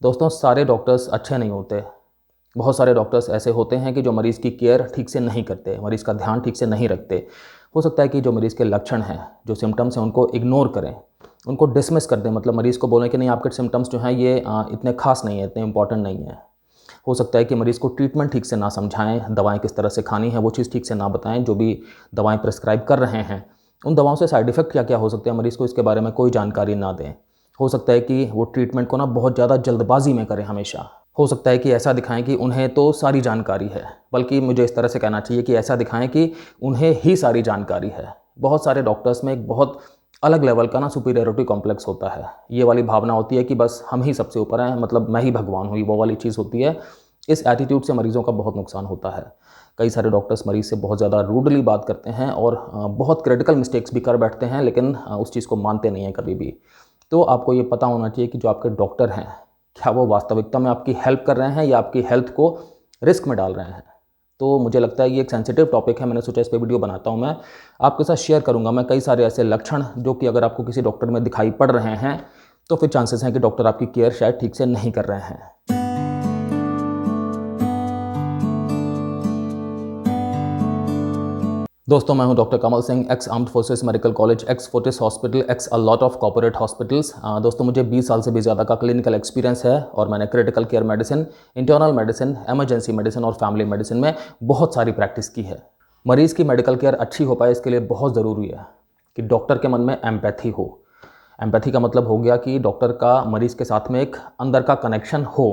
दोस्तों, सारे डॉक्टर्स अच्छे नहीं होते। बहुत सारे डॉक्टर्स ऐसे होते हैं कि जो मरीज़ की केयर ठीक से नहीं करते, मरीज़ का ध्यान ठीक से नहीं रखते। हो सकता है कि जो मरीज़ के लक्षण हैं, जो सिम्पटम्स हैं, उनको इग्नोर करें, उनको डिसमिस कर दें। मतलब मरीज़ को बोलें कि नहीं, आपके सिम्पटम्स जो हैं ये इतने ख़ास नहीं है, इतने इंपॉर्टेंट नहीं है। हो सकता है कि मरीज़ को ट्रीटमेंट ठीक से ना समझाएँ, दवाएँ किस तरह से खानी है वो चीज़ ठीक से ना बताएँ। जो भी दवाएँ प्रिस्क्राइब कर रहे हैं, उन दवाओं से साइड इफ़ेक्ट क्या-क्या हो सकते हैं, मरीज़ को इसके बारे में कोई जानकारी ना दें। हो सकता है कि वो ट्रीटमेंट को ना बहुत ज़्यादा जल्दबाज़ी में करें हमेशा। हो सकता है कि ऐसा दिखाएँ कि उन्हें तो सारी जानकारी है, बल्कि मुझे इस तरह से कहना चाहिए कि ऐसा दिखाएँ कि उन्हें ही सारी जानकारी है। बहुत सारे डॉक्टर्स में एक बहुत अलग लेवल का ना सुपीरियरिटी कॉम्प्लेक्स होता है। ये वाली भावना होती है कि बस हम ही सबसे ऊपर हैं, मतलब मैं ही भगवान हूँ, वो वाली चीज़ होती है। इस एटीट्यूड से मरीज़ों का बहुत नुकसान होता है। कई सारे डॉक्टर्स मरीज़ से बहुत ज़्यादा रूडली बात करते हैं और बहुत क्रिटिकल मिस्टेक्स भी कर बैठते हैं, लेकिन उस चीज़ को मानते नहीं हैं कभी भी। तो आपको ये पता होना चाहिए कि जो आपके डॉक्टर हैं, क्या वो वास्तविकता में आपकी हेल्प कर रहे हैं या आपकी हेल्थ को रिस्क में डाल रहे हैं। तो मुझे लगता है ये एक सेंसिटिव टॉपिक है, मैंने सोचा इस पे वीडियो बनाता हूँ मैं। आपके साथ शेयर करूँगा मैं कई सारे ऐसे लक्षण जो कि अगर आपको किसी डॉक्टर में दिखाई पड़ रहे हैं, तो फिर चांसेस हैं कि डॉक्टर आपकी केयर शायद ठीक से नहीं कर रहे हैं। दोस्तों, मैं हूं doctor Kamal Singh, x armed forces medical college, x Fortis hospital, x a lot of corporate hospitals. दोस्तों, मुझे 20 साल से भी ज़्यादा का क्लिनिकल एक्सपीरियंस है और मैंने critical care medicine, internal medicine, emergency medicine और फैमिली मेडिसिन में बहुत सारी प्रैक्टिस की है। मरीज़ की मेडिकल केयर अच्छी हो पाए, इसके लिए बहुत ज़रूरी है कि डॉक्टर के मन में एम्पैथी हो। एम्पैथी का मतलब हो गया कि डॉक्टर का मरीज़ के साथ में एक अंदर का कनेक्शन हो।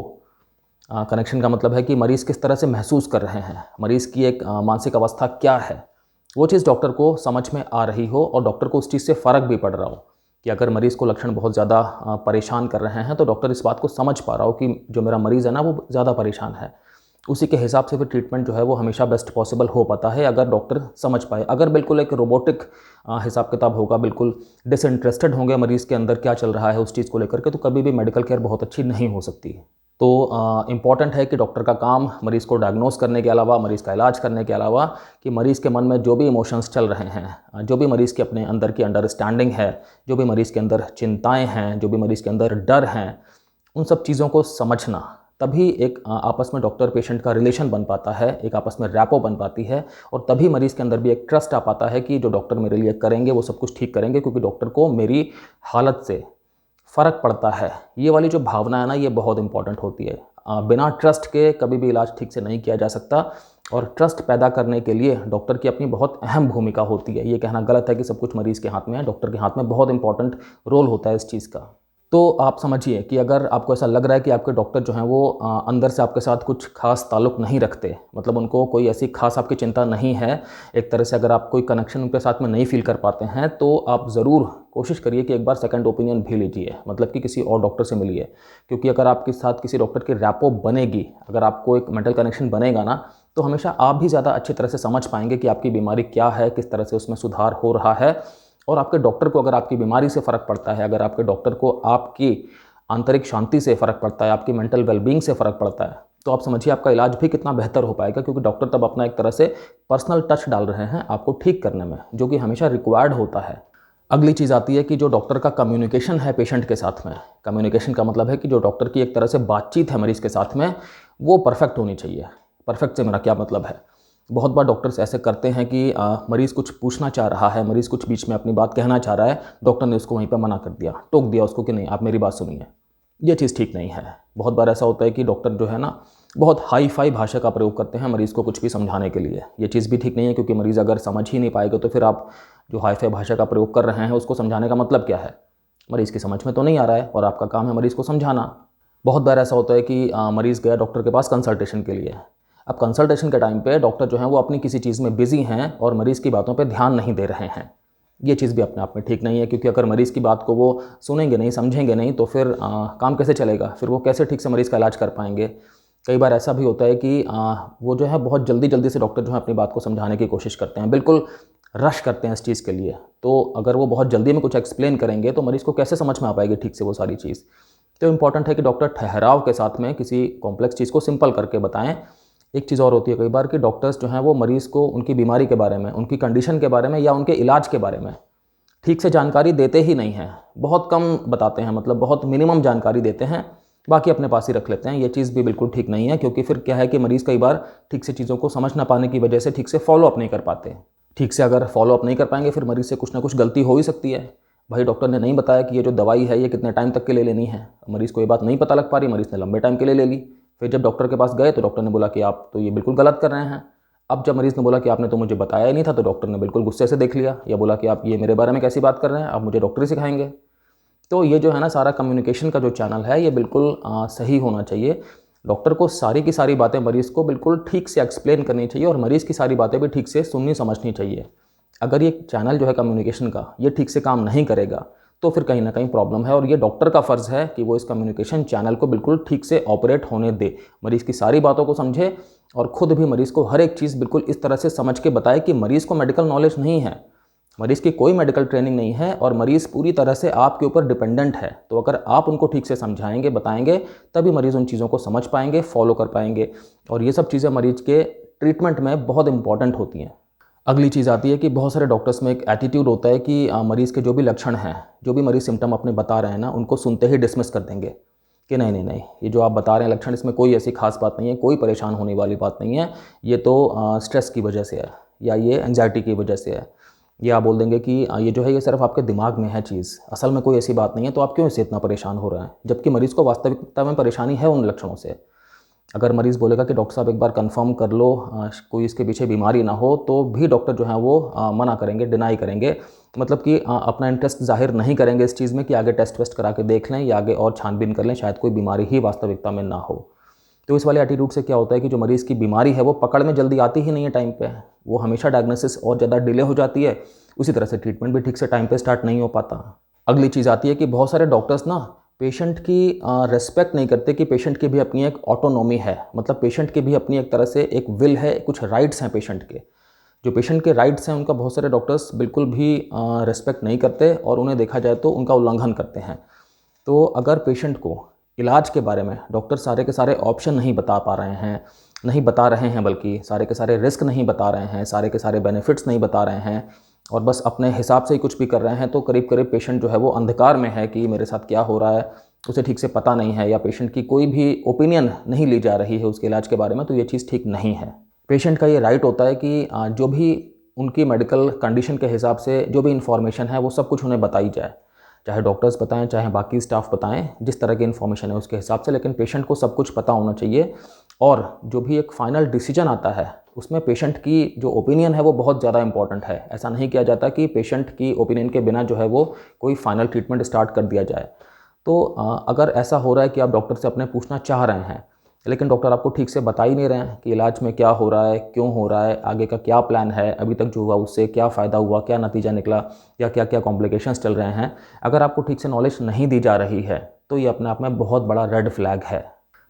कनेक्शन का मतलब है कि मरीज़ किस तरह से महसूस कर रहे हैं, मरीज़ की एक मानसिक अवस्था क्या है, वो चीज़ डॉक्टर को समझ में आ रही हो और डॉक्टर को उस चीज़ से फ़र्क भी पड़ रहा हो कि अगर मरीज़ को लक्षण बहुत ज़्यादा परेशान कर रहे हैं, तो डॉक्टर इस बात को समझ पा रहा हो कि जो मेरा मरीज़ है ना, वो ज़्यादा परेशान है। उसी के हिसाब से फिर ट्रीटमेंट जो है वो हमेशा बेस्ट पॉसिबल हो पाता है, अगर डॉक्टर समझ पाए। अगर बिल्कुल एक रोबोटिक हिसाब किताब होगा, बिल्कुल डिसइंटरेस्टेड होंगे मरीज़ के अंदर क्या चल रहा है उस चीज़ को लेकर के, तो कभी भी मेडिकल केयर बहुत अच्छी नहीं हो सकती। तो इम्पॉर्टेंट है कि डॉक्टर का काम मरीज़ को डायग्नोस करने के अलावा, मरीज़ का इलाज करने के अलावा, कि मरीज़ के मन में जो भी इमोशंस चल रहे हैं, जो भी मरीज़ के अपने अंदर की अंडरस्टैंडिंग है, जो भी मरीज़ के अंदर चिंताएं हैं, जो भी मरीज़ के अंदर डर हैं, उन सब चीज़ों को समझना। तभी एक आपस में डॉक्टर पेशेंट का रिलेशन बन पाता है, एक आपस में रैपो बन पाती है, और तभी मरीज़ के अंदर भी एक ट्रस्ट आ पाता है कि जो डॉक्टर मेरे लिए करेंगे वो सब कुछ ठीक करेंगे, क्योंकि डॉक्टर को मेरी हालत से फ़र्क पड़ता है। ये वाली जो भावना है ना, ये बहुत इंपॉर्टेंट होती है। बिना ट्रस्ट के कभी भी इलाज ठीक से नहीं किया जा सकता, और ट्रस्ट पैदा करने के लिए डॉक्टर की अपनी बहुत अहम भूमिका होती है। ये कहना गलत है कि सब कुछ मरीज़ के हाथ में है, डॉक्टर के हाथ में बहुत इंपॉर्टेंट रोल होता है इस चीज़ का। तो आप समझिए कि अगर आपको ऐसा लग रहा है कि आपके डॉक्टर जो हैं वो अंदर से आपके साथ कुछ ख़ास ताल्लुक़ नहीं रखते, मतलब उनको कोई ऐसी ख़ास आपकी चिंता नहीं है, एक तरह से अगर आप कोई कनेक्शन उनके साथ में नहीं फ़ील कर पाते हैं, तो आप ज़रूर कोशिश करिए कि एक बार सेकंड ओपिनियन भी लीजिए, मतलब कि किसी और डॉक्टर से मिलिए। क्योंकि अगर आपके साथ किसी डॉक्टर की रैपो बनेगी, अगर आपको एक मेंटल कनेक्शन बनेगा ना, तो हमेशा आप भी ज़्यादा अच्छी तरह से समझ पाएंगे कि आपकी बीमारी क्या है, किस तरह से उसमें सुधार हो रहा है। और आपके डॉक्टर को अगर आपकी बीमारी से फ़र्क पड़ता है, अगर आपके डॉक्टर को आपकी आंतरिक शांति से फ़र्क पड़ता है, आपकी मेंटल वेलबींग से फ़र्क पड़ता है, तो आप समझिए आपका इलाज भी कितना बेहतर हो पाएगा, क्योंकि डॉक्टर तब अपना एक तरह से पर्सनल टच डाल रहे हैं आपको ठीक करने में, जो कि हमेशा रिक्वायर्ड होता है। अगली चीज़ आती है कि जो डॉक्टर का कम्युनिकेशन है पेशेंट के साथ में, कम्युनिकेशन का मतलब है कि जो डॉक्टर की एक तरह से बातचीत है मरीज़ के साथ में, वो परफेक्ट होनी चाहिए। परफेक्ट से मेरा क्या मतलब है? बहुत बार डॉक्टर्स ऐसे करते हैं कि मरीज़ कुछ पूछना चाह रहा है, मरीज़ कुछ बीच में अपनी बात कहना चाह रहा है, डॉक्टर ने उसको वहीं पर मना कर दिया, टोक दिया उसको कि नहीं, आप मेरी बात सुनिए। ये चीज़ ठीक नहीं है। बहुत बार ऐसा होता है कि डॉक्टर जो है ना, बहुत हाई फाई भाषा का प्रयोग करते हैं मरीज़ को कुछ भी समझाने के लिए। ये चीज़ भी ठीक नहीं है, क्योंकि मरीज़ अगर समझ ही नहीं पाएगा, तो फिर आप जो हाई फाई भाषा का प्रयोग कर रहे हैं उसको समझाने का मतलब क्या है? मरीज़ की समझ में तो नहीं आ रहा है, और आपका काम है मरीज़ को समझाना। बहुत बार ऐसा होता है कि मरीज़ गया डॉक्टर के पास कंसल्टेशन के लिए। अब कंसल्टेशन के टाइम पे डॉक्टर जो हैं वो अपनी किसी चीज़ में बिज़ी हैं और मरीज़ की बातों पे ध्यान नहीं दे रहे हैं। ये चीज़ भी अपने आप में ठीक नहीं है, क्योंकि अगर मरीज़ की बात को वो सुनेंगे नहीं, समझेंगे नहीं, तो फिर काम कैसे चलेगा? फिर वो कैसे ठीक से मरीज़ का इलाज कर पाएँगे? कई बार ऐसा भी होता है कि वो जो है बहुत जल्दी-जल्दी से डॉक्टर जो है अपनी बात को समझाने की कोशिश करते हैं, बिल्कुल रश करते हैं इस चीज़ के लिए। तो अगर वो बहुत जल्दी में कुछ एक्सप्लेन करेंगे, तो मरीज़ को कैसे समझ में आ पाएगी ठीक से वो सारी चीज़? तो इम्पॉर्टेंट है कि डॉक्टर ठहराव के साथ में किसी कॉम्प्लेक्स चीज़ को सिंपल करके बताएँ। एक चीज़ और होती है कई बार कि डॉक्टर्स जो हैं वो मरीज़ को उनकी बीमारी के बारे में, उनकी कंडीशन के बारे में या उनके इलाज के बारे में ठीक से जानकारी देते ही नहीं हैं। बहुत कम बताते हैं, मतलब बहुत मिनिमम जानकारी देते हैं, बाकी अपने पास ही रख लेते हैं। ये चीज़ भी बिल्कुल ठीक नहीं है, क्योंकि फिर क्या है कि मरीज़ कई बार ठीक से चीज़ों को समझ ना पाने की वजह से ठीक से फॉलो अप नहीं कर पाते। ठीक से अगर फॉलो अप नहीं कर पाएंगे, फिर मरीज़ से कुछ ना कुछ गलती हो ही सकती है। भाई डॉक्टर ने नहीं बताया कि ये जो दवाई है ये कितने टाइम तक के लिए लेनी है, मरीज़ को ये बात नहीं पता लग पा रही, मरीज़ ने लंबे टाइम के लिए ले ली। फिर जब डॉक्टर के पास गए तो डॉक्टर ने बोला कि आप तो ये बिल्कुल गलत कर रहे हैं। अब जब मरीज़ ने बोला कि आपने तो मुझे बताया ही नहीं था, तो डॉक्टर ने बिल्कुल गुस्से से देख लिया या बोला कि आप ये मेरे बारे में कैसी बात कर रहे हैं, आप मुझे डॉक्टरी सिखाएंगे। तो ये जो है ना, सारा कम्युनिकेशन का जो चैनल है ये बिल्कुल सही होना चाहिए। डॉक्टर को सारी की सारी बातें मरीज़ को बिल्कुल ठीक से एक्सप्लेन करनी चाहिए और मरीज़ की सारी बातें भी ठीक से सुननी समझनी चाहिए। अगर ये चैनल जो है कम्युनिकेशन का ये ठीक से काम नहीं करेगा तो फिर कहीं ना कहीं प्रॉब्लम है, और ये डॉक्टर का फ़र्ज़ है कि वो इस कम्युनिकेशन चैनल को बिल्कुल ठीक से ऑपरेट होने दे, मरीज़ की सारी बातों को समझे और ख़ुद भी मरीज़ को हर एक चीज़ बिल्कुल इस तरह से समझ के बताए कि मरीज़ को मेडिकल नॉलेज नहीं है, मरीज़ की कोई मेडिकल ट्रेनिंग नहीं है और मरीज़ पूरी तरह से आपके ऊपर डिपेंडेंट है। तो अगर आप उनको ठीक से समझाएंगे, बताएंगे, तभी मरीज़ उन चीज़ों को समझ पाएंगे, फॉलो कर पाएंगे, और ये सब चीज़ें मरीज़ के ट्रीटमेंट में बहुत इंपॉर्टेंट होती हैं। अगली चीज़ आती है कि बहुत सारे डॉक्टर्स में एक एटीट्यूड होता है कि मरीज़ के जो भी लक्षण हैं, जो भी मरीज़ सिम्टम अपने बता रहे हैं ना, उनको सुनते ही डिसमिस कर देंगे कि नहीं नहीं नहीं, ये जो आप बता रहे हैं लक्षण, इसमें कोई ऐसी खास बात नहीं है, कोई परेशान होने वाली बात नहीं है, ये तो स्ट्रेस की वजह से है या ये एंग्जाइटी की वजह से है। ये आप बोल देंगे कि ये जो है ये सिर्फ आपके दिमाग में है चीज़, असल में कोई ऐसी बात नहीं है, तो आप क्यों इससे इतना परेशान हो रहे हैं, जबकि मरीज़ को वास्तविकता में परेशानी है उन लक्षणों से। अगर मरीज़ बोलेगा कि डॉक्टर साहब एक बार कंफर्म कर लो, कोई इसके पीछे बीमारी ना हो, तो भी डॉक्टर जो है वो मना करेंगे, डिनाई करेंगे, मतलब कि अपना इंटरेस्ट जाहिर नहीं करेंगे इस चीज़ में कि आगे टेस्ट वेस्ट करा के देख लें या आगे और छानबीन कर लें, शायद कोई बीमारी ही वास्तविकता में ना हो। तो इस वाले एटीट्यूड से क्या होता है कि जो मरीज़ की बीमारी है वो पकड़ में जल्दी आती ही नहीं है टाइम पे, वो हमेशा डायग्नोसिस और ज़्यादा डिले हो जाती है, उसी तरह से ट्रीटमेंट भी ठीक से टाइम पे स्टार्ट नहीं हो पाता। अगली चीज़ आती है कि बहुत सारे डॉक्टर्स ना पेशेंट की रिस्पेक्ट नहीं करते कि पेशेंट की भी अपनी एक ऑटोनॉमी है, मतलब पेशेंट की भी अपनी एक तरह से एक विल है, कुछ राइट्स हैं पेशेंट के। जो पेशेंट के राइट्स हैं उनका बहुत सारे डॉक्टर्स बिल्कुल भी रिस्पेक्ट नहीं करते और उन्हें देखा जाए तो उनका उल्लंघन करते हैं। तो अगर पेशेंट को इलाज के बारे में डॉक्टर सारे के सारे ऑप्शन नहीं बता पा रहे हैं, नहीं बता रहे हैं, बल्कि सारे के सारे रिस्क नहीं बता रहे हैं, सारे के सारे बेनिफिट्स नहीं बता रहे हैं और बस अपने हिसाब से ही कुछ भी कर रहे हैं, तो करीब करीब पेशेंट जो है वो अंधकार में है कि मेरे साथ क्या हो रहा है, उसे ठीक से पता नहीं है, या पेशेंट की कोई भी ओपिनियन नहीं ली जा रही है उसके इलाज के बारे में, तो ये चीज़ ठीक नहीं है। पेशेंट का ये राइट होता है कि जो भी उनकी मेडिकल कंडीशन के हिसाब से जो भी इन्फॉर्मेशन है वो सब कुछ उन्हें बताई जाए, चाहे डॉक्टर्स बताएं, चाहे बाकी स्टाफ बताएं, जिस तरह की इन्फॉर्मेशन है उसके हिसाब से, लेकिन पेशेंट को सब कुछ पता होना चाहिए। और जो भी एक फाइनल डिसीजन आता है उसमें पेशेंट की जो ओपिनियन है वो बहुत ज़्यादा इंपॉर्टेंट है। ऐसा नहीं किया जाता कि पेशेंट की ओपिनियन के बिना जो है वो कोई फाइनल ट्रीटमेंट स्टार्ट कर दिया जाए। तो अगर ऐसा हो रहा है कि आप डॉक्टर से अपने पूछना चाह रहे हैं लेकिन डॉक्टर आपको ठीक से बता ही नहीं रहे हैं कि इलाज में क्या हो रहा है, क्यों हो रहा है, आगे का क्या प्लान है, अभी तक जो हुआ उससे क्या फ़ायदा हुआ, क्या नतीजा निकला, या क्या क्या कॉम्प्लिकेशंस चल रहे हैं, अगर आपको ठीक से नॉलेज नहीं दी जा रही है तो ये अपने आप में बहुत बड़ा रेड फ्लैग है।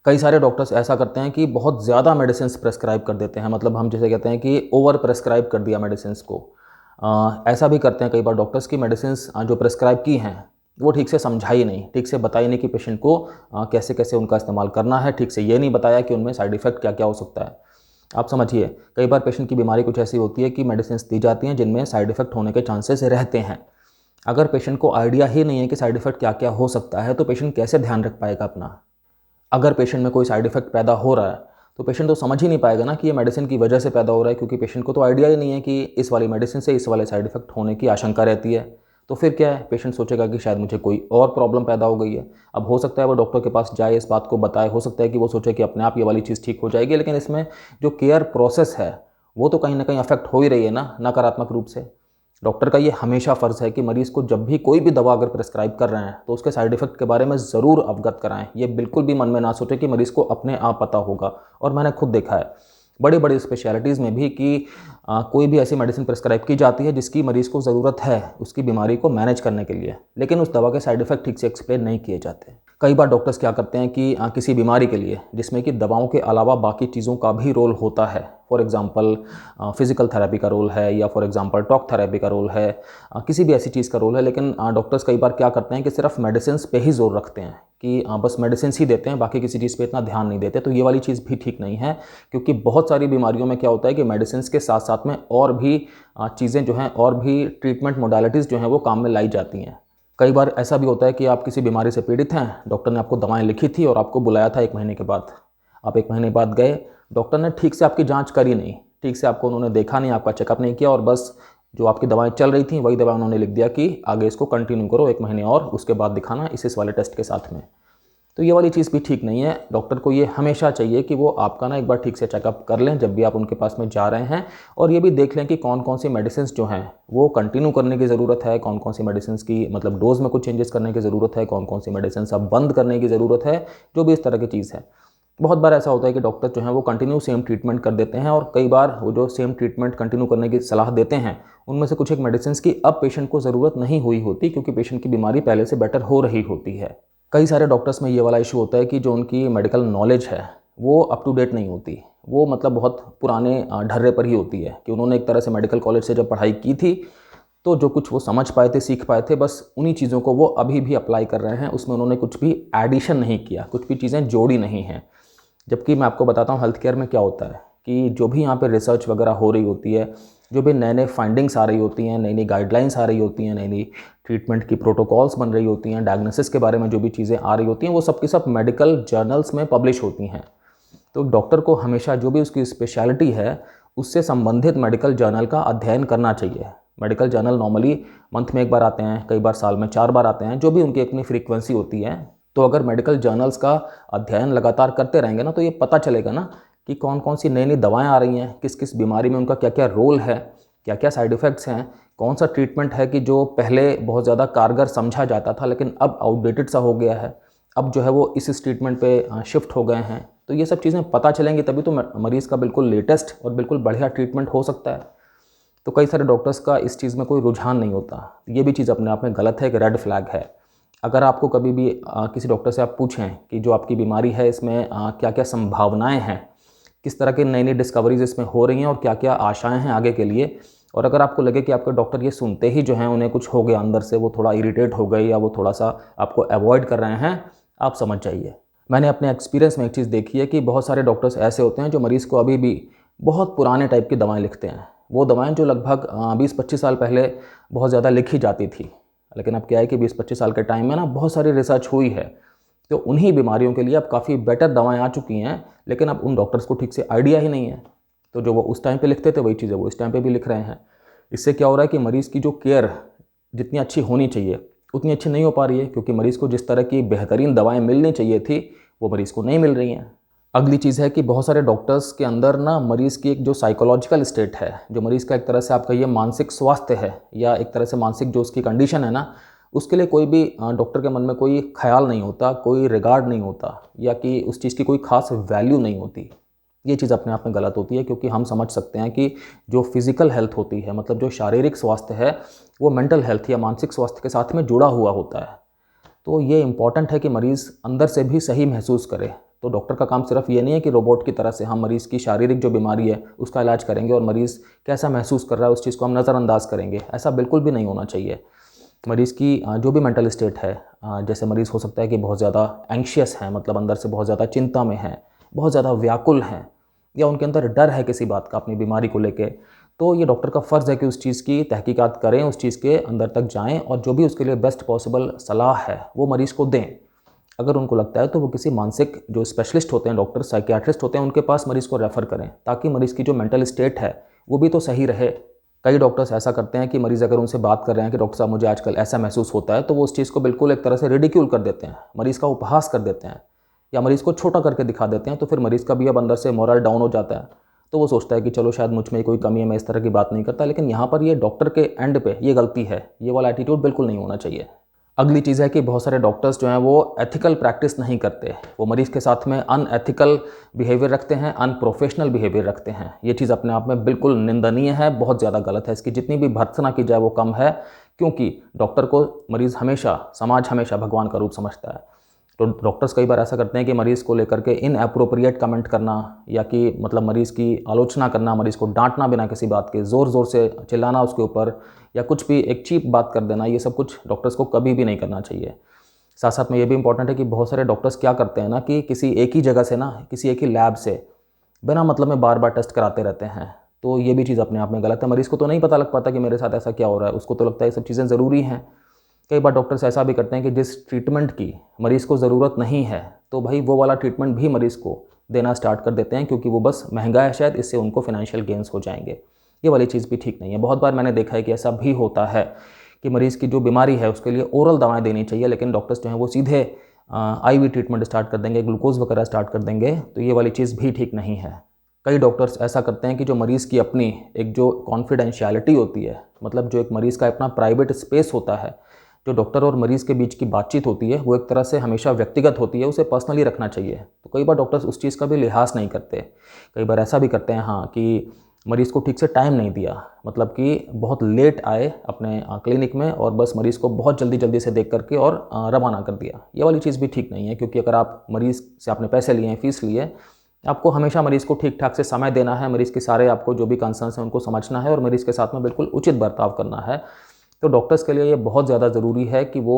कई सारे डॉक्टर्स ऐसा करते हैं कि बहुत ज़्यादा मेडिसिन प्रेस्क्राइब कर देते हैं, मतलब हम जैसे कहते हैं कि ओवर प्रेस्क्राइब कर दिया मेडिसिन को। ऐसा भी करते हैं कई बार डॉक्टर्स की मेडिसिन जो प्रेस्क्राइब की हैं वो ठीक से समझाई नहीं, ठीक से बताई नहीं कि पेशेंट को कैसे कैसे उनका इस्तेमाल करना है, ठीक से ये नहीं बताया कि उनमें साइड इफ़ेक्ट क्या क्या हो सकता है। आप समझिए, कई बार पेशेंट की बीमारी कुछ ऐसी होती है कि मेडिसिन दी जाती हैं जिनमें साइड इफ़ेक्ट होने के चांसेस रहते हैं। अगर पेशेंट को आइडिया ही नहीं है कि साइड इफ़ेक्ट क्या क्या हो सकता है, तो पेशेंट कैसे ध्यान रख पाएगा अपना। अगर पेशेंट में कोई साइड इफ़ेक्ट पैदा हो रहा है तो पेशेंट तो समझ ही नहीं पाएगा ना कि ये मेडिसिन की वजह से पैदा हो रहा है, क्योंकि पेशेंट को तो आइडिया ही नहीं है कि इस वाली मेडिसिन से इस वाले साइड इफ़ेक्ट होने की आशंका रहती है। तो फिर क्या है, पेशेंट सोचेगा कि शायद मुझे कोई और प्रॉब्लम पैदा हो गई है। अब हो सकता है वो डॉक्टर के पास जाए, इस बात को बताए, हो सकता है कि वो सोचे कि अपने आप ये वाली चीज़ ठीक हो जाएगी, लेकिन इसमें जो केयर प्रोसेस है वो तो कहीं ना कहीं अफेक्ट हो ही रही है ना, नकारात्मक रूप से। डॉक्टर का ये हमेशा फ़र्ज़ है कि मरीज़ को जब भी कोई भी दवा अगर प्रेस्क्राइब कर रहे हैं तो उसके साइड इफ़ेक्ट के बारे में ज़रूर अवगत कराएं। ये बिल्कुल भी मन में ना सोचें कि मरीज़ को अपने आप पता होगा। और मैंने खुद देखा है बड़ी बड़ी स्पेशलिटीज़ में भी कि कोई भी ऐसी मेडिसिन प्रेस्क्राइब की जाती है जिसकी मरीज़ को ज़रूरत है उसकी बीमारी को मैनेज करने के लिए, लेकिन उस दवा के साइड इफ़ेक्ट ठीक से एक्सप्लेन नहीं किए जाते। कई बार डॉक्टर्स क्या करते हैं कि किसी बीमारी के लिए जिसमें कि दवाओं के अलावा बाकी चीज़ों का भी रोल होता है, फॉर एग्ज़ाम्पल फिज़िकल थेरेपी का रोल है, या फॉर एग्ज़ाम्पल टॉक थेरेपी का रोल है, किसी भी ऐसी चीज़ का रोल है, लेकिन डॉक्टर्स कई बार क्या करते हैं कि सिर्फ मेडिसिन पे ही जोर रखते हैं कि बस मेडिसिन ही देते हैं, बाकी किसी चीज़ पे इतना ध्यान नहीं देते। तो ये वाली चीज़ भी ठीक नहीं है, क्योंकि बहुत सारी बीमारियों में क्या होता है कि मेडिसिन के साथ साथ में और भी चीज़ें जो हैं और भी ट्रीटमेंट मोडालिटीज़ जो हैं वो काम में लाई जाती हैं। कई बार ऐसा भी होता है कि आप किसी बीमारी से पीड़ित हैं, डॉक्टर ने आपको दवाएं लिखी थी और आपको बुलाया था 1 महीने के बाद। आप 1 महीने बाद गए, डॉक्टर ने ठीक से आपकी जांच करी नहीं, ठीक से आपको उन्होंने देखा नहीं, आपका चेकअप नहीं किया और बस जो आपकी दवाएं चल रही थी वही दवा उन्होंने लिख दिया कि आगे इसको कंटिन्यू करो 1 महीने और उसके बाद दिखाना इस वाले टेस्ट के साथ में। तो ये वाली चीज़ भी ठीक नहीं है। डॉक्टर को ये हमेशा चाहिए कि वो आपका ना एक बार ठीक से चेकअप कर लें जब भी आप उनके पास में जा रहे हैं, और ये भी देख लें कि कौन कौन सी मेडिसिन जो हैं वो कंटिन्यू करने की ज़रूरत है, कौन कौन सी मेडिसिन की मतलब डोज में कुछ चेंजेस करने की ज़रूरत है, कौन कौन सी मेडिसिन अब बंद करने की ज़रूरत है, जो भी इस तरह की चीज़ है। बहुत बार ऐसा होता है कि डॉक्टर जो हैं वो कंटिन्यू सेम ट्रीटमेंट कर देते हैं, और कई बार वो जो सेम ट्रीटमेंट कंटिन्यू करने की सलाह देते हैं उनमें से कुछ एक मेडिसिन की अब पेशेंट को ज़रूरत नहीं हुई होती, क्योंकि पेशेंट की बीमारी पहले से बेटर हो रही होती है। कई सारे डॉक्टर्स में ये वाला इशू होता है कि जो उनकी मेडिकल नॉलेज है वो अप टू डेट नहीं होती, वो मतलब बहुत पुराने ढर्रे पर ही होती है कि उन्होंने एक तरह से मेडिकल कॉलेज से जब पढ़ाई की थी तो जो कुछ वो समझ पाए थे, सीख पाए थे, बस उन्हीं चीज़ों को वो अभी भी अप्लाई कर रहे हैं, उसमें उन्होंने कुछ भी एडिशन नहीं किया, कुछ भी चीज़ें जोड़ी नहीं हैं। जबकि मैं आपको बताता हूँ हेल्थ केयर में क्या होता है कि जो भी यहाँ पे रिसर्च वगैरह हो रही होती है, जो भी नए नए फाइंडिंग्स आ रही होती हैं, नई नई गाइडलाइंस आ रही होती हैं, नई नई ट्रीटमेंट की प्रोटोकॉल्स बन रही होती हैं, डायग्नोसिस के बारे में जो भी चीज़ें आ रही होती हैं, वो सब की सब मेडिकल जर्नल्स में पब्लिश होती हैं। तो डॉक्टर को हमेशा जो भी उसकी स्पेशलिटी है उससे संबंधित मेडिकल जर्नल का अध्ययन करना चाहिए। मेडिकल जर्नल नॉर्मली मंथ में 1 बार आते हैं, कई बार साल में 4 बार आते हैं, जो भी उनकी अपनी फ्रीक्वेंसी होती है। तो अगर मेडिकल जर्नल्स का अध्ययन लगातार करते रहेंगे ना, तो ये पता चलेगा ना कि कौन कौन सी नई नई दवाएं आ रही हैं, किस किस बीमारी में उनका क्या क्या रोल है, क्या क्या साइड इफ़ेक्ट्स हैं, कौन सा ट्रीटमेंट है कि जो पहले बहुत ज़्यादा कारगर समझा जाता था लेकिन अब आउटडेटेड सा हो गया है, अब जो है वो इस ट्रीटमेंट पे शिफ्ट हो गए हैं। तो ये सब चीज़ें पता चलेंगी तभी तो मरीज़ का बिल्कुल लेटेस्ट और बिल्कुल बढ़िया ट्रीटमेंट हो सकता है। तो कई सारे डॉक्टर्स का इस चीज़ में कोई रुझान नहीं होता, ये भी चीज़ अपने आप में गलत है, एक रेड फ्लैग है। अगर आपको कभी भी किसी डॉक्टर से आप पूछें कि जो आपकी बीमारी है इसमें क्या क्या संभावनाएं हैं, किस तरह की नई नई डिस्कवरीज इसमें हो रही हैं और क्या क्या आशाएं हैं आगे के लिए, और अगर आपको लगे कि आपके डॉक्टर ये सुनते ही जो है उन्हें कुछ हो गया अंदर से, वो थोड़ा इरिटेट हो गए या वो थोड़ा सा आपको अवॉइड कर रहे हैं, आप समझ जाइए। मैंने अपने एक्सपीरियंस में एक चीज़ देखी है कि बहुत सारे डॉक्टर्स ऐसे होते हैं जो मरीज़ को अभी भी बहुत पुराने टाइप की दवाएँ लिखते हैं। वो दवाएँ जो लगभग 20-25 साल पहले बहुत ज़्यादा लिखी जाती थी, लेकिन अब क्या है कि 20-25 साल के टाइम में ना बहुत सारी रिसर्च हुई है, तो उन्हीं बीमारियों के लिए अब काफ़ी बेटर दवाएं आ चुकी हैं, लेकिन अब उन डॉक्टर्स को ठीक से आइडिया ही नहीं है। तो जो वो उस टाइम पे लिखते थे वही चीज़ें वो इस टाइम पे भी लिख रहे हैं। इससे क्या हो रहा है कि मरीज़ की जो केयर जितनी अच्छी होनी चाहिए उतनी अच्छी नहीं हो पा रही है, क्योंकि मरीज़ को जिस तरह की बेहतरीन दवाएँ मिलनी चाहिए थी वो मरीज़ को नहीं मिल रही हैं। अगली चीज़ है कि बहुत सारे डॉक्टर्स के अंदर ना मरीज़ की एक जो साइकोलॉजिकल स्टेट है, जो मरीज़ का एक तरह से आप कहिए मानसिक स्वास्थ्य है, या एक तरह से मानसिक जो उसकी कंडीशन है ना, उसके लिए कोई भी डॉक्टर के मन में कोई ख्याल नहीं होता, कोई रिगार्ड नहीं होता, या कि उस चीज़ की कोई ख़ास वैल्यू नहीं होती। ये चीज़ अपने आप में गलत होती है, क्योंकि हम समझ सकते हैं कि जो फिज़िकल हेल्थ होती है, मतलब जो शारीरिक स्वास्थ्य है, वो मेंटल हेल्थ या मानसिक स्वास्थ्य के साथ में जुड़ा हुआ होता है। तो ये इम्पॉर्टेंट है कि मरीज़ अंदर से भी सही महसूस करे। तो डॉक्टर का काम सिर्फ ये नहीं है कि रोबोट की तरह से हम मरीज़ की शारीरिक जो बीमारी है उसका इलाज करेंगे और मरीज़ कैसा महसूस कर रहा है उस चीज़ को हम नज़रअंदाज करेंगे, ऐसा बिल्कुल भी नहीं होना चाहिए। मरीज़ की जो भी मेंटल स्टेट है, जैसे मरीज़ हो सकता है कि बहुत ज़्यादा एंग्शियस है, मतलब अंदर से बहुत ज़्यादा चिंता में है, बहुत ज़्यादा व्याकुल हैं, या उनके अंदर डर है किसी बात का अपनी बीमारी को लेके, तो ये डॉक्टर का फ़र्ज़ है कि उस चीज़ की तहकीकात करें, उस चीज़ के अंदर तक जाएं और जो भी उसके लिए बेस्ट पॉसिबल सलाह है वो मरीज़ को दें। अगर उनको लगता है तो वो किसी मानसिक जो स्पेशलिस्ट होते हैं, डॉक्टर साइकियाट्रिस्ट होते हैं, उनके पास मरीज़ को रेफ़र करें, ताकि मरीज़ की जो मेंटल स्टेट है वो भी तो सही रहे। कई डॉक्टर्स ऐसा करते हैं कि मरीज़ अगर उनसे बात कर रहे हैं कि डॉक्टर साहब मुझे आजकल ऐसा महसूस होता है, तो वो उस चीज़ को बिल्कुल एक तरह से रिडिक्यूल कर देते हैं, मरीज़ का उपहास कर देते हैं या मरीज़ को छोटा करके दिखा देते हैं। तो फिर मरीज़ का भी अब अंदर से मोरल डाउन हो जाता है, तो वो सोचता है कि चलो शायद मुझ में कोई कमी है, मैं इस तरह की बात नहीं करता। लेकिन यहाँ पर ये डॉक्टर के एंड पे ये गलती है, ये वाला एटीट्यूड बिल्कुल नहीं होना चाहिए। अगली चीज़ है कि बहुत सारे डॉक्टर्स जो हैं वो एथिकल प्रैक्टिस नहीं करते, वो मरीज़ के साथ में अनएथिकल बिहेवियर रखते हैं, अनप्रोफेशनल बिहेवियर रखते हैं। ये चीज़ अपने आप में बिल्कुल निंदनीय है, बहुत ज़्यादा गलत है, इसकी जितनी भी भर्त्सना की जाए वो कम है, क्योंकि डॉक्टर को मरीज़ हमेशा, समाज हमेशा भगवान का रूप समझता है। तो डॉक्टर्स कई बार ऐसा करते हैं कि मरीज़ को लेकर के इनएप्रोप्रिएट कमेंट करना, या कि मतलब मरीज़ की आलोचना करना, मरीज़ को डांटना बिना किसी बात के, ज़ोर ज़ोर से चिल्लाना उसके ऊपर, या कुछ भी एक चीप बात कर देना, ये सब कुछ डॉक्टर्स को कभी भी नहीं करना चाहिए। साथ साथ में ये भी इंपॉर्टेंट है कि बहुत सारे डॉक्टर्स क्या करते हैं ना कि किसी एक ही जगह से ना, किसी एक ही लैब से बिना मतलब में बार बार टेस्ट कराते रहते हैं। तो ये भी चीज़ अपने आप में गलत है। मरीज़ को तो नहीं पता लग पाता कि मेरे साथ ऐसा क्या हो रहा है, उसको तो लगता है ये सब चीज़ें ज़रूरी हैं। कई बार डॉक्टर्स ऐसा भी करते हैं कि जिस ट्रीटमेंट की मरीज़ को ज़रूरत नहीं है तो भाई वो वाला ट्रीटमेंट भी मरीज़ को देना स्टार्ट कर देते हैं, क्योंकि वो बस महंगा है शायद, इससे उनको फाइनेंशियल गेंस हो जाएंगे। ये वाली चीज़ भी ठीक नहीं है। बहुत बार मैंने देखा है कि ऐसा भी होता है कि मरीज़ की जो बीमारी है उसके लिए ओरल दवाएं देनी चाहिए, लेकिन डॉक्टर्स जो हैं वो सीधे IV ट्रीटमेंट स्टार्ट कर देंगे, ग्लूकोज वगैरह स्टार्ट कर देंगे। तो ये वाली चीज़ भी ठीक नहीं है। कई डॉक्टर्स ऐसा करते हैं कि जो मरीज़ की अपनी एक जो कॉन्फिडेंशियलिटी होती है, मतलब जो एक मरीज़ का अपना प्राइवेट स्पेस होता है, जो डॉक्टर और मरीज़ के बीच की बातचीत होती है, वो एक तरह से हमेशा व्यक्तिगत होती है, उसे पर्सनली रखना चाहिए। तो कई बार डॉक्टर्स उस चीज़ का भी लिहाज नहीं करते। कई बार ऐसा भी करते हैं हाँ कि मरीज़ को ठीक से टाइम नहीं दिया, मतलब कि बहुत लेट आए अपने क्लिनिक में और बस मरीज़ को बहुत जल्दी जल्दी से देख करके और रवाना कर दिया। ये वाली चीज़ भी ठीक नहीं है, क्योंकि अगर आप मरीज़ से आपने पैसे लिए हैं, फ़ीस ली है, आपको हमेशा मरीज़ को ठीक ठाक से समय देना है, मरीज़ के सारे आपको जो भी कंसर्न्स हैं उनको समझना है और मरीज़ के साथ में बिल्कुल उचित बर्ताव करना है। तो डॉक्टर्स के लिए ये बहुत ज़्यादा ज़रूरी है कि वो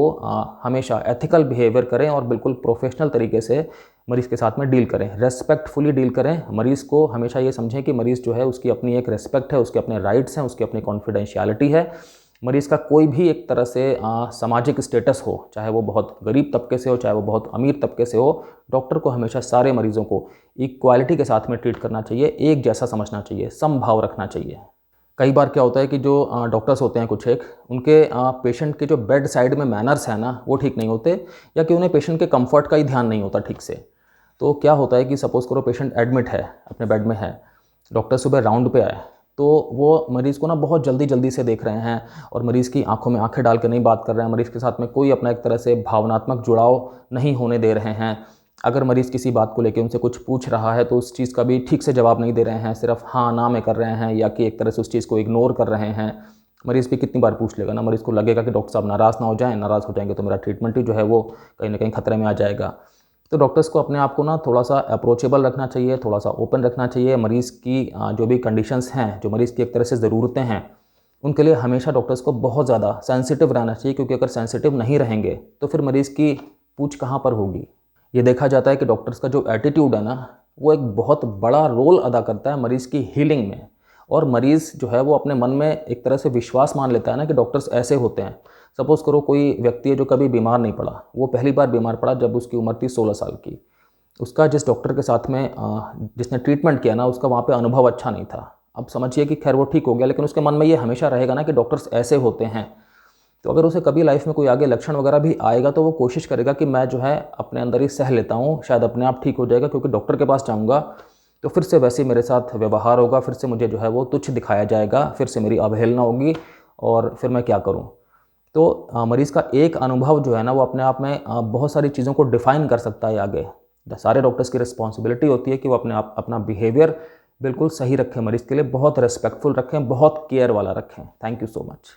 हमेशा एथिकल बिहेवियर करें और बिल्कुल प्रोफेशनल तरीके से मरीज़ के साथ में डील करें, रेस्पेक्टफुली डील करें। मरीज़ को हमेशा ये समझें कि मरीज़ जो है उसकी अपनी एक रेस्पेक्ट है, उसके अपने राइट्स हैं, उसकी अपनी कॉन्फिडेंशियलिटी है। मरीज़ का कोई भी एक तरह से सामाजिक स्टेटस हो, चाहे वो बहुत गरीब तबके से हो, चाहे वो बहुत अमीर तबके से हो, डॉक्टर को हमेशा सारे मरीज़ों को इक्वालिटी के साथ में ट्रीट करना चाहिए, एक जैसा समझना चाहिए, समभाव रखना चाहिए। कई बार क्या होता है कि जो डॉक्टर्स होते हैं कुछ एक, उनके पेशेंट के जो बेड साइड में मैनर्स हैं ना, वो ठीक नहीं होते, या कि उन्हें पेशेंट के कंफर्ट का ही ध्यान नहीं होता ठीक से। तो क्या होता है कि सपोज़ करो पेशेंट एडमिट है, अपने बेड में है, डॉक्टर सुबह राउंड पे आए, तो वो मरीज़ को ना बहुत जल्दी जल्दी से देख रहे हैं और मरीज़ की आंखों में आंखें डाल के नहीं बात कर रहे हैं, मरीज़ के साथ में कोई अपना एक तरह से भावनात्मक जुड़ाव नहीं होने दे रहे हैं। अगर मरीज़ किसी बात को लेके उनसे कुछ पूछ रहा है तो उस चीज़ का भी ठीक से जवाब नहीं दे रहे हैं, सिर्फ हाँ ना में कर रहे हैं, या कि एक तरह से उस चीज़ को इग्नोर कर रहे हैं। मरीज़ भी कितनी बार पूछ लेगा ना, मरीज़ को लगेगा कि डॉक्टर साहब नाराज़ ना हो जाएँ, नाराज़ हो जाएंगे तो मेरा ट्रीटमेंट ही जो है वो कहीं ना कहीं खतरे में आ जाएगा। तो डॉक्टर्स को अपने आप को ना थोड़ा सा अप्रोचेबल रखना चाहिए, थोड़ा सा ओपन रखना चाहिए। मरीज़ की जो भी कंडीशंस हैं, जो मरीज़ की एक तरह से ज़रूरतें हैं, उनके लिए हमेशा डॉक्टर्स को बहुत ज़्यादा सेंसिटिव रहना चाहिए, क्योंकि अगर सेंसिटिव नहीं रहेंगे तो फिर मरीज़ की पूछ कहाँ पर होगी। ये देखा जाता है कि डॉक्टर्स का जो एटीट्यूड है ना, वो एक बहुत बड़ा रोल अदा करता है मरीज़ की हीलिंग में। और मरीज़ जो है वो अपने मन में एक तरह से विश्वास मान लेता है ना कि डॉक्टर्स ऐसे होते हैं। सपोज़ करो कोई व्यक्ति है जो कभी बीमार नहीं पड़ा, वो पहली बार बीमार पड़ा जब उसकी उम्र थी 16 साल की। उसका जिस डॉक्टर के साथ में जिसने ट्रीटमेंट किया ना, उसका वहाँ पे अनुभव अच्छा नहीं था। अब समझिए कि खैर वो ठीक हो गया, लेकिन उसके मन में ये हमेशा रहेगा ना कि डॉक्टर्स ऐसे होते हैं। तो अगर उसे कभी लाइफ में कोई आगे लक्षण वगैरह भी आएगा तो वो कोशिश करेगा कि मैं जो है अपने अंदर ही सह लेता हूँ, शायद अपने आप ठीक हो जाएगा, क्योंकि डॉक्टर के पास जाऊँगा तो फिर से वैसे ही मेरे साथ व्यवहार होगा, फिर से मुझे जो है वो तुच्छ दिखाया जाएगा, फिर से मेरी अवहेलना होगी और फिर मैं क्या करूँ। तो मरीज़ का एक अनुभव जो है ना, वो अपने आप में बहुत सारी चीज़ों को डिफ़ाइन कर सकता है आगे। सारे डॉक्टर्स की रिस्पॉन्सिबिलिटी होती है कि वो अपना बिहेवियर बिल्कुल सही रखें, मरीज़ के लिए बहुत रिस्पेक्टफुल रखें, बहुत केयर वाला रखें। Thank you so much.